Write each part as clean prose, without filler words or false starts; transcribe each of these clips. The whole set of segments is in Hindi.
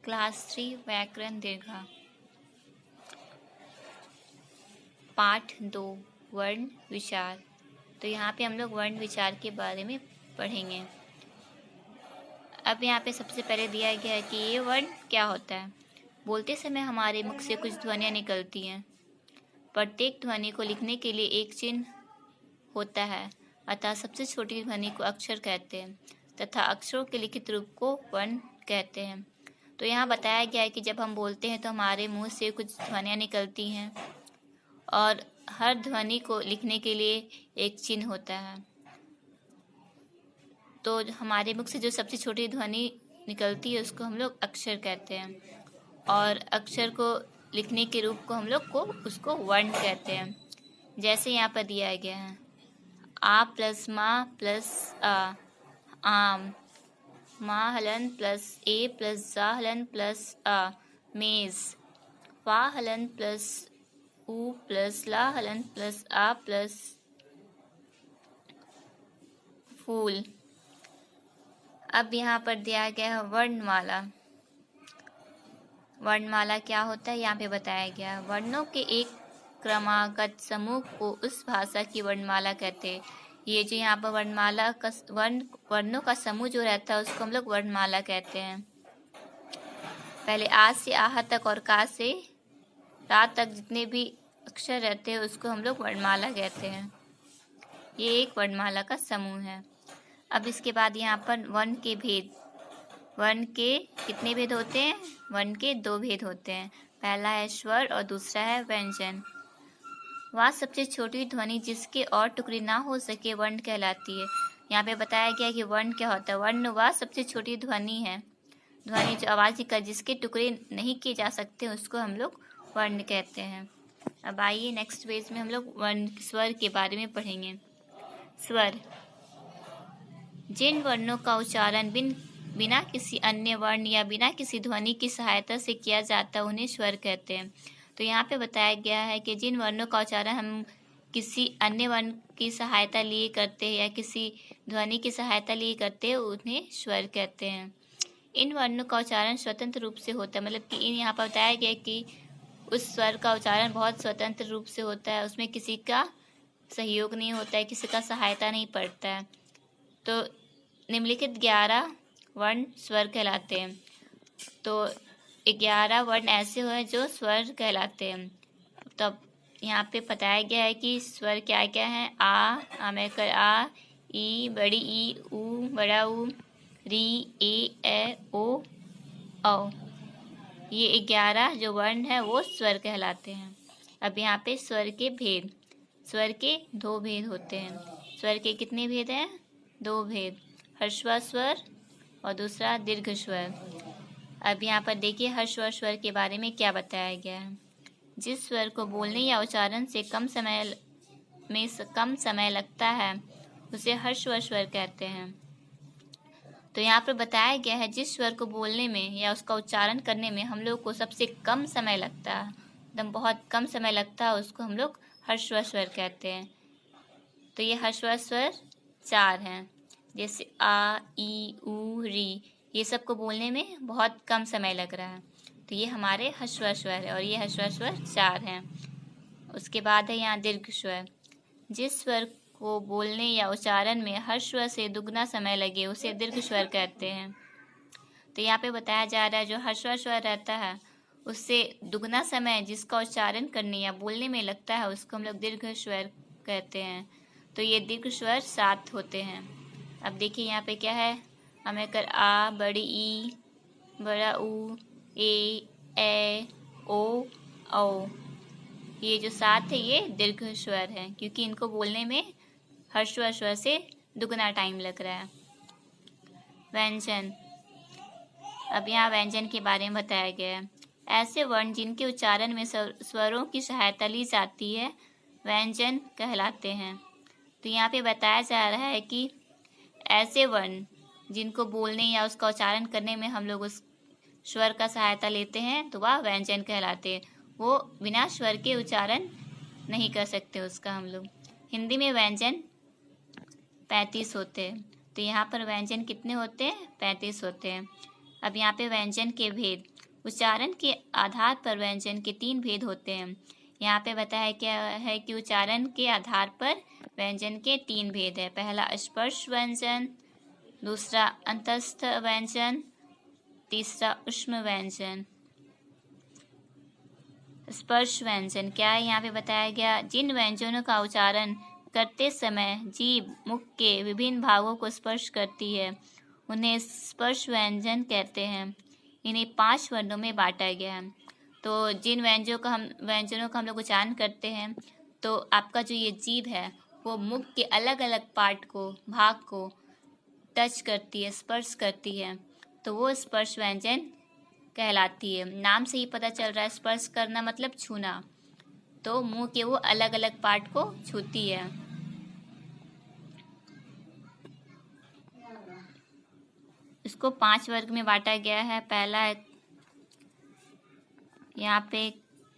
क्लास 3 व्याकरण दीर्घा पाठ 2 वर्ण विचार। तो यहाँ पे हम लोग वर्ण विचार के बारे में पढ़ेंगे। अब यहाँ पे सबसे पहले दिया गया है कि ये वर्ण क्या होता है। बोलते समय हमारे मुख से कुछ ध्वनियाँ निकलती हैं। प्रत्येक ध्वनि को लिखने के लिए एक चिन्ह होता है, अतः सबसे छोटी ध्वनि को अक्षर कहते हैं तथा अक्षरों के लिखित रूप को वर्ण कहते हैं। तो यहाँ बताया गया है कि जब हम बोलते हैं तो हमारे मुंह से कुछ ध्वनियाँ निकलती हैं और हर ध्वनि को लिखने के लिए एक चिन्ह होता है। तो हमारे मुख से जो सबसे छोटी ध्वनि निकलती है उसको हम लोग अक्षर कहते हैं और अक्षर को लिखने के रूप को हम लोग को उसको वर्ण कहते हैं। जैसे यहाँ पर दिया गया है आ प्लस माँ प्लस आम, माँ हलन प्लस ए प्लस जा हलन प्लस मेज, वा हलन प्लस ऊ प्लस ला हलन प्लस आ प्लस फूल। अब यहाँ पर दिया गया है वर्णमाला। वर्णमाला क्या होता है यहाँ पे बताया गया है। वर्णों के एक क्रमागत समूह को उस भाषा की वर्णमाला कहते हैं। ये जो यहाँ पर वर्णमाला का वर्णों का समूह जो रहता है उसको हम लोग वर्णमाला कहते हैं। पहले आ से आह तक और का से रा तक जितने भी अक्षर रहते हैं उसको हम लोग वर्णमाला कहते हैं। ये एक वर्णमाला का समूह है। अब इसके बाद यहाँ पर वर्ण के भेद। वर्ण के कितने भेद होते हैं? वर्ण के 2 भेद होते हैं। पहला है स्वर और दूसरा है व्यंजन। वह सबसे छोटी ध्वनि जिसके और टुकड़ी ना हो सके वर्ण कहलाती है। यहाँ पे बताया गया कि वर्ण क्या होता है। वर्ण वह सबसे छोटी ध्वनि है, ध्वनि जो आवाज़ का जिसके टुकड़े नहीं किए जा सकते उसको हम लोग वर्ण कहते हैं। अब आइए नेक्स्ट पेज में हम लोग वर्ण स्वर के बारे में पढ़ेंगे। स्वर जिन वर्णों का उच्चारण बिना किसी अन्य वर्ण या बिना किसी ध्वनि की सहायता से किया जाता है उन्हें स्वर कहते हैं। तो यहाँ पे बताया गया है कि जिन वर्णों का उच्चारण हम किसी अन्य वर्ण की सहायता लिए करते हैं या किसी ध्वनि की सहायता लिए करते हैं उन्हें स्वर कहते हैं। इन वर्णों का उच्चारण स्वतंत्र रूप से होता है, मतलब कि इन यहाँ पर बताया गया कि उस स्वर का उच्चारण बहुत स्वतंत्र रूप से होता है, उसमें किसी का सहयोग नहीं होता है, किसी का सहायता नहीं पड़ता है। तो निम्नलिखित 11 वर्ण स्वर कहलाते हैं। तो 11 वर्ण ऐसे हुए जो स्वर कहलाते हैं। तब यहाँ पे बताया गया है कि स्वर क्या क्या है। आ में कर आ, ई बड़ी ई, ऊ बड़ा ऊ, री ए ओ औ। ये 11 जो वर्ण है वो स्वर कहलाते हैं। अब यहाँ पे स्वर के भेद। स्वर के 2 भेद होते हैं। स्वर के कितने भेद हैं? 2 भेद, ह्रस्व स्वर और दूसरा दीर्घ स्वर। अब यहाँ पर देखिए ह्रस्व स्वर के बारे में क्या बताया गया है। जिस स्वर को बोलने या उच्चारण से कम समय लगता है उसे ह्रस्व स्वर कहते हैं। तो यहाँ पर बताया गया है जिस स्वर को बोलने में या उसका उच्चारण करने में हम लोग को सबसे कम समय लगता है, एकदम बहुत कम समय लगता है, उसको हम लोग ह्रस्व स्वर कहते हैं। तो ये ह्रस्व स्वर 4 हैं, जैसे आ, ई, ऊ, री। ये सबको बोलने में बहुत कम समय लग रहा है, तो ये हमारे ह्रस्व स्वर है और ये ह्रस्व स्वर 4 हैं। उसके बाद है यहाँ दीर्घ स्वर। जिस स्वर को बोलने या उच्चारण में ह्रस्व से दुगना समय लगे उसे दीर्घ स्वर कहते हैं। तो यहाँ पे बताया जा रहा है जो ह्रस्व स्वर रहता है उससे दुगना समय जिसका उच्चारण करने या बोलने में लगता है उसको हम लोग दीर्घ स्वर कहते हैं। तो ये दीर्घ स्वर 7 होते हैं। अब देखिए यहाँ पे क्या है। हमें कर आ, बड़ी ई, बड़ा ऊ, ए ओ औ। ये जो 7 है ये दीर्घ स्वर है क्योंकि इनको बोलने में ह्रस्व स्वर से दुगना टाइम लग रहा है। व्यंजन। अब यहाँ व्यंजन के बारे में बताया गया है। ऐसे वर्ण जिनके उच्चारण में स्वरों की सहायता ली जाती है व्यंजन कहलाते हैं। तो यहाँ पे बताया जा रहा है कि ऐसे वर्ण जिनको बोलने या उसका उच्चारण करने में हम लोग उस स्वर का सहायता लेते हैं तो वह व्यंजन कहलाते हैं। वो बिना स्वर के उच्चारण नहीं कर सकते उसका हम लोग। हिंदी में व्यंजन 35 होते हैं। तो यहाँ पर व्यंजन कितने होते हैं? 35 होते हैं। अब यहाँ पे व्यंजन के भेद। उच्चारण के आधार पर व्यंजन के 3 भेद होते हैं। यहाँ पे बताया क्या है कि उच्चारण के आधार पर व्यंजन के 3 भेद है। पहला स्पर्श व्यंजन, दूसरा अंतस्थ व्यंजन, तीसरा ऊष्म व्यंजन। स्पर्श व्यंजन क्या है यहाँ पे बताया गया, जिन व्यंजनों का उच्चारण करते समय जीभ मुख के विभिन्न भागों को स्पर्श करती है उन्हें स्पर्श व्यंजन कहते हैं। इन्हें 5 वर्णों में बांटा गया है। तो जिन व्यंजनों का हम लोग उच्चारण करते हैं तो आपका जो ये जीभ है वो मुख के अलग अलग भाग को टच करती है, स्पर्श करती है, तो वो स्पर्श व्यंजन कहलाती है। नाम से ही पता चल रहा है स्पर्श करना मतलब छूना, तो मुंह के वो अलग अलग पार्ट को छूती है। इसको 5 वर्ग में बांटा गया है। पहला है, यहाँ पे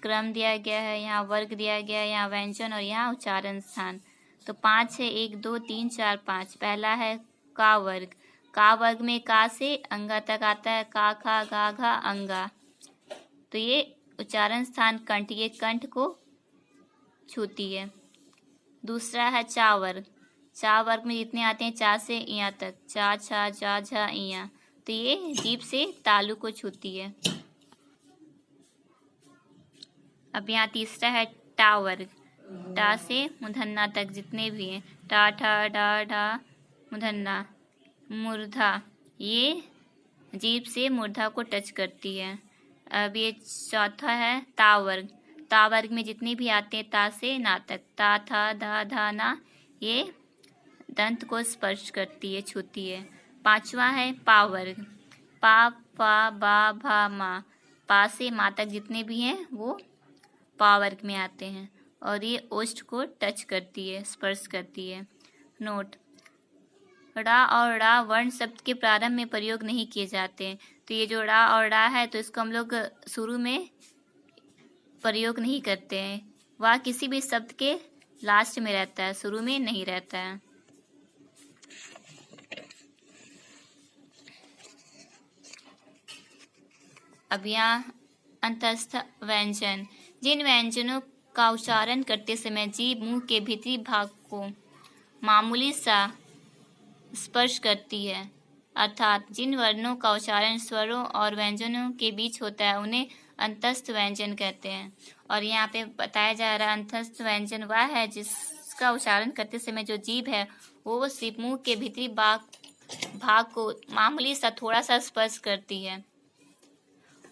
क्रम दिया गया है, यहाँ वर्ग दिया गया है, यहाँ व्यंजन और यहाँ उच्चारण स्थान। तो 5 है, 1 2 3 4 5। पहला है का वर्ग। का वर्ग में का से अंगा तक आता है, का खा गा घा अंगा। तो ये उच्चारण स्थान कंठ, ये कंठ को छूती है। दूसरा है चा वर्ग। चा वर्ग में जितने आते हैं चा से इया तक, चा छा जा झा इया, तो ये जीभ से तालु को छूती है। अब यहाँ तीसरा है टा वर्ग। टा से मूर्धन्य तक जितने भी हैं, टा ठा डा ढा मूर्धन्य, मूर्धा, ये जीभ से मूर्धा को टच करती है। अब ये चौथा है ता वर्ग। ता वर्ग में जितने भी आते हैं ता से ना तक, ता था धा धा ना, ये दंत को स्पर्श करती है, छूती है। 5वां है पा वर्ग। पा फा बा भा मा, पा से मा तक जितने भी हैं वो पा वर्ग में आते हैं और ये ओष्ठ को टच करती है, स्पर्श करती है। नोट, ड़ा और ड़ा वर्ण शब्द के प्रारंभ में प्रयोग नहीं किए जाते। तो ये जो ड़ा और ड़ा है तो इसको हम लोग शुरू में प्रयोग नहीं करते हैं। वह किसी भी शब्द के लास्ट में रहता है, शुरू में नहीं रहता है। अब यहाँ अंतस्थ व्यंजन, जिन व्यंजनों का उच्चारण करते समय जीभ मुंह के भीतरी भाग को मामूली सा स्पर्श करती है, अर्थात जिन वर्णों का उच्चारण स्वरों और व्यंजनों के बीच होता है उन्हें अंतस्थ व्यंजन कहते हैं। और यहाँ पे बताया जा रहा है अंतस्थ व्यंजन वह है जिसका उच्चारण करते समय जो जीभ है वो सिर्फ मुंह के भीतरी भाग को मामूली सा थोड़ा सा स्पर्श करती है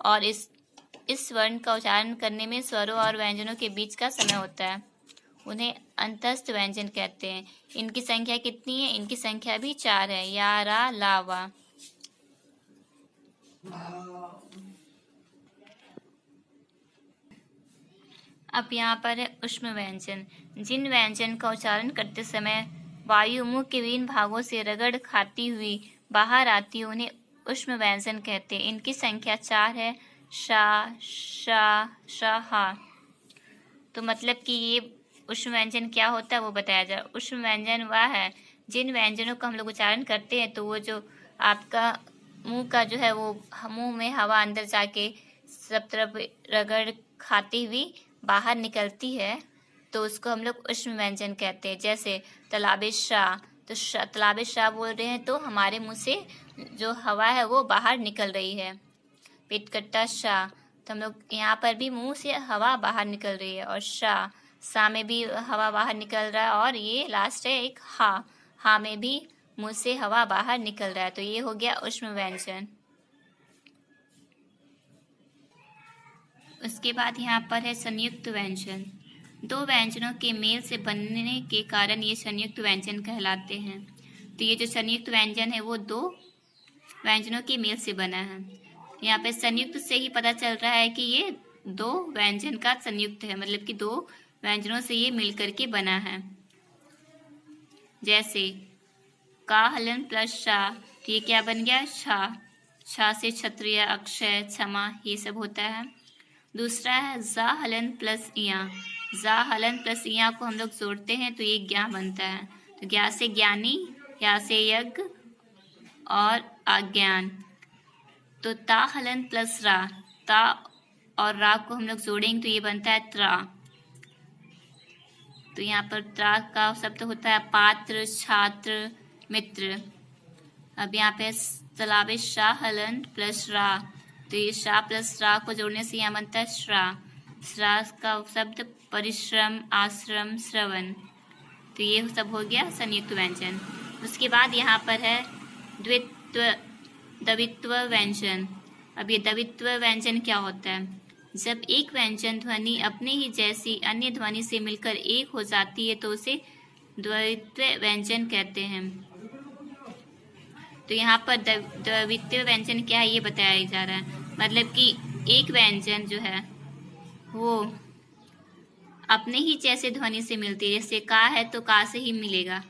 और इस वर्ण का उच्चारण करने में स्वरों और व्यंजनों के बीच का समय होता है, उन्हें अंतस्थ व्यंजन कहते हैं। इनकी संख्या कितनी है? इनकी संख्या भी 4 है, या रा ला वा। अब यहाँ पर है ऊष्म व्यंजन, जिन व्यंजन का उच्चारण करते समय वायु मुंह के विभिन्न भागों से रगड़ खाती हुई बाहर आती है उन्हें ऊष्म व्यंजन कहते हैं। इनकी संख्या 4 है, शा शा शहा। तो मतलब कि ये ऊष्म व्यंजन क्या होता है वो बताया जाए। ऊष्म व्यंजन वह है जिन व्यंजनों का हम लोग उच्चारण करते हैं तो वो जो आपका मुंह का जो है वो मुंह में हवा अंदर जाके सब तरफ रगड़ खाती हुई बाहर निकलती है, तो उसको हम लोग ऊष्म व्यंजन कहते हैं। जैसे तलाबे शाह, तो तलाबे शाह बोल रहे हैं तो हमारे मुंह से जो हवा है वो बाहर निकल रही है। पेटकट्टा शाह, तो हम लोग यहाँ पर भी मुंह से हवा बाहर निकल रही है, और सा में भी हवा बाहर निकल रहा है, और ये लास्ट है एक हा में भी मुंह से हवा बाहर निकल रहा है। तो ये हो गया ऊष्म व्यंजन। उसके बाद यहाँ पर है संयुक्त व्यंजन। 2 व्यंजनों के मेल से बनने के कारण ये संयुक्त व्यंजन कहलाते हैं। तो ये जो संयुक्त व्यंजन है वो 2 व्यंजनों के मेल से बना है। यहाँ पे संयुक्त से ही पता चल रहा है कि ये 2 व्यंजन का संयुक्त है, मतलब कि 2 व्यंजनों से ये मिलकर के बना है। जैसे का हलन प्लस शा, तो ये क्या बन गया? छा से क्षत्रिय, अक्षय, क्षमा, ये सब होता है। दूसरा है जा हलन प्लस इया। जा हलन प्लस इया को हम लोग जोड़ते हैं तो ये ज्ञा बनता है। तो ज्ञा से ज्ञानी, या से यज्ञ और अज्ञान। तो ता हलन प्लस रा, ता और रा को हम लोग जोड़ेंगे तो ये बनता है त्रा। तो यहाँ पर त्रा का शब्द होता है पात्र, छात्र, मित्र। अब यहाँ पे तलाबे शाह हलन प्लस रा, तो ये शाह प्लस रा को जोड़ने से यहाँ बनता है श्रा। श्रा का शब्द परिश्रम, आश्रम, श्रवण। तो ये सब हो गया संयुक्त व्यंजन। उसके बाद यहाँ पर है द्वित्व, द्वित्व व्यंजन। अब ये द्वित्व व्यंजन क्या होता है? जब एक व्यंजन ध्वनि अपने ही जैसी अन्य ध्वनि से मिलकर एक हो जाती है तो उसे द्वित्व व्यंजन कहते हैं। तो यहाँ पर द्वित्व व्यंजन क्या है ये बताया जा रहा है। मतलब कि एक व्यंजन जो है वो अपने ही जैसे ध्वनि से मिलती है। जैसे का है तो का से ही मिलेगा,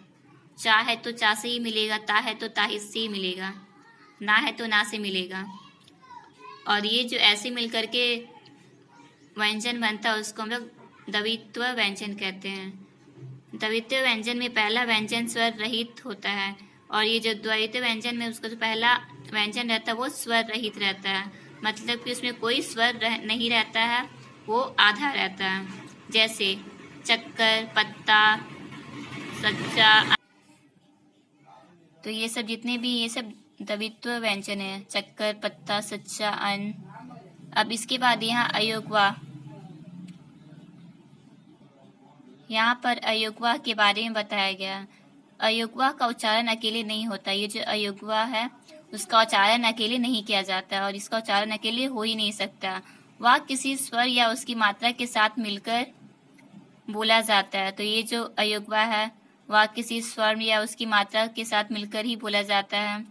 चा है तो चा से ही मिलेगा, ता है तो ता से ही मिलेगा, ना है तो ना से मिलेगा। और ये जो ऐसे मिल करके व्यंजन बनता है उसको हम लोग द्वित्व व्यंजन कहते हैं। द्वित्व व्यंजन में पहला व्यंजन स्वर रहित होता है और ये जो द्वैत्व व्यंजन में उसका जो पहला व्यंजन रहता है वो स्वर रहित रहता है। मतलब कि उसमें कोई स्वर नहीं रहता है, वो आधा रहता है। जैसे चक्कर, पत्ता, सच्चा। तो ये सब जितने भी ये सब द्वित्व व्यंजन है, चक्कर, पत्ता, सच्चा, अन्न। अब इसके बाद यहाँ अयोगवा। यहाँ पर अयोगवा के बारे में बताया गया। अयोगवा का उच्चारण अकेले नहीं होता। ये जो अयोगवा है उसका उच्चारण अकेले नहीं किया जाता और इसका उच्चारण अकेले हो ही नहीं सकता। वह किसी स्वर या उसकी मात्रा के साथ मिलकर बोला जाता है। तो ये जो अयोगवा है वह किसी स्वर या उसकी मात्रा के साथ मिलकर ही बोला जाता है।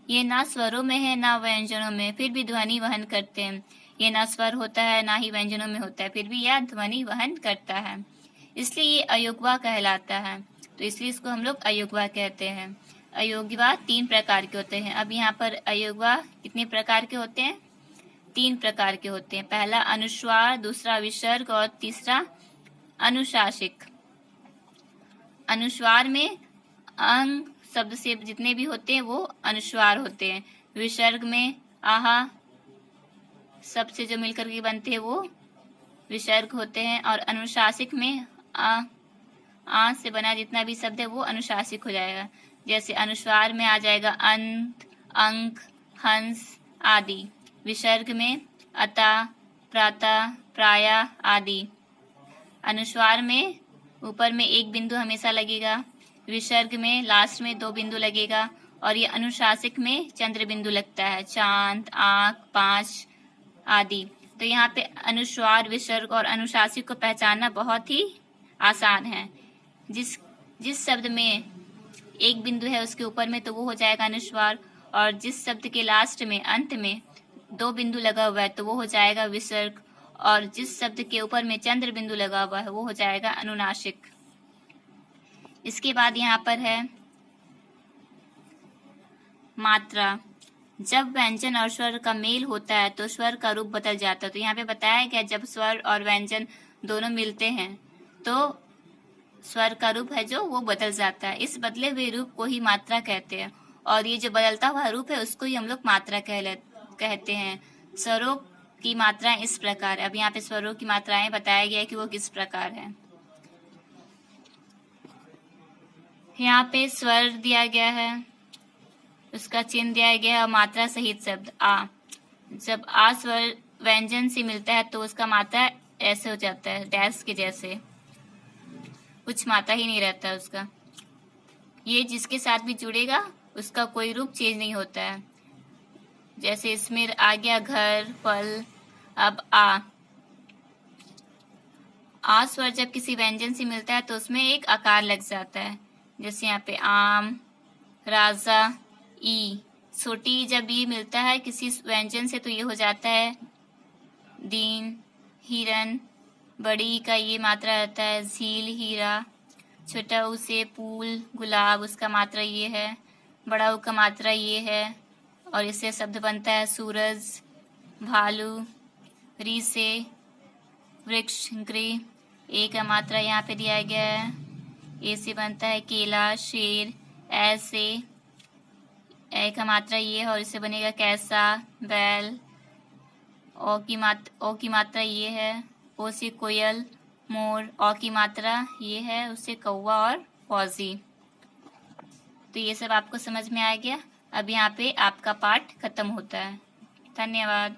ये ना स्वरों में है ना व्यंजनों में, फिर भी ध्वनि वहन करते हैं। ये ना स्वर होता है ना ही व्यंजनों में होता है, फिर भी यह ध्वनि वहन करता है, इसलिए ये अयोगवा कहलाता है। तो इसलिए इसको हम लोग अयोगवा कहते हैं। अयोगवा 3 प्रकार के होते हैं। अब यहाँ पर अयोगवा कितने प्रकार के होते हैं? 3 प्रकार के होते हैं। पहला अनुस्वार, दूसरा विसर्ग और तीसरा अनुशासिक। अनुस्वार में अंग शब्द से जितने भी होते हैं वो अनुस्वार होते हैं। विसर्ग में आहा शब्द से जो मिलकर के बनते हैं वो विसर्ग होते हैं। और अनुशासिक में आ से बना जितना भी शब्द है वो अनुशासिक हो जाएगा। जैसे अनुस्वार में आ जाएगा अंत, अंक, हंस आदि। विसर्ग में अता, प्रातः, प्राया आदि। अनुस्वार में ऊपर में 1 बिंदु हमेशा लगेगा, विसर्ग में लास्ट में 2 बिंदु लगेगा और ये अनुशासिक में चंद्र बिंदु लगता है, चांद, आँख, 5 आदि। तो यहाँ पे अनुस्वार, विसर्ग और अनुशासिक को पहचानना बहुत ही आसान है। जिस शब्द में 1 बिंदु है उसके ऊपर में तो वो हो जाएगा अनुस्वार, और जिस शब्द के लास्ट में अंत में 2 बिंदु लगा हुआ है तो वो हो जाएगा विसर्ग, और जिस शब्द के ऊपर में चंद्र बिंदु लगा हुआ है वो हो जाएगा अनुनासिक। इसके बाद यहाँ पर है मात्रा। जब व्यंजन और स्वर का मेल होता है तो स्वर का रूप बदल जाता है। तो यहाँ पे बताया गया जब स्वर और व्यंजन दोनों मिलते हैं तो स्वर का रूप है जो वो बदल जाता है। इस बदले हुए रूप को ही मात्रा कहते हैं और ये जो बदलता हुआ रूप है उसको ही हम लोग मात्रा कहते हैं। स्वरों की मात्राएं इस प्रकार। अब यहाँ पे स्वरों की मात्राएं बताया गया है कि वो किस प्रकार है। यहाँ पे स्वर दिया गया है, उसका चिन्ह दिया गया है और मात्रा सहित शब्द आ। जब आ स्वर व्यंजन से मिलता है तो उसका मात्रा ऐसे हो जाता है, डैश के जैसे, कुछ मात्रा ही नहीं रहता उसका। ये जिसके साथ भी जुड़ेगा उसका कोई रूप चेंज नहीं होता है। जैसे इसमें आ गया घर, फल। अब आ स्वर जब किसी व्यंजन से मिलता है तो उसमें एक आकार लग जाता है। जैसे यहाँ पे आम, राजा, ई। छोटी जब ये मिलता है किसी व्यंजन से तो ये हो जाता है दीन, हिरन। बड़ी का ये मात्रा रहता है झील, हीरा। छोटा ऊ से फूल, गुलाब, उसका मात्रा ये है। बड़ा ऊ का मात्रा ये है और इससे शब्द बनता है सूरज, भालू। री से वृक्ष, गृह। ए का मात्रा यहाँ पे दिया गया है, ए से बनता है केला, शेर। ऐसे ए का मात्रा ये है और इससे बनेगा कैसा, बैल। ओ की मात्रा ये है, ओ से कोयल, मोर। औ की मात्रा ये है, उससे कौवा और फौजी। तो ये सब आपको समझ में आ गया। अब यहाँ पे आपका पाठ खत्म होता है। धन्यवाद।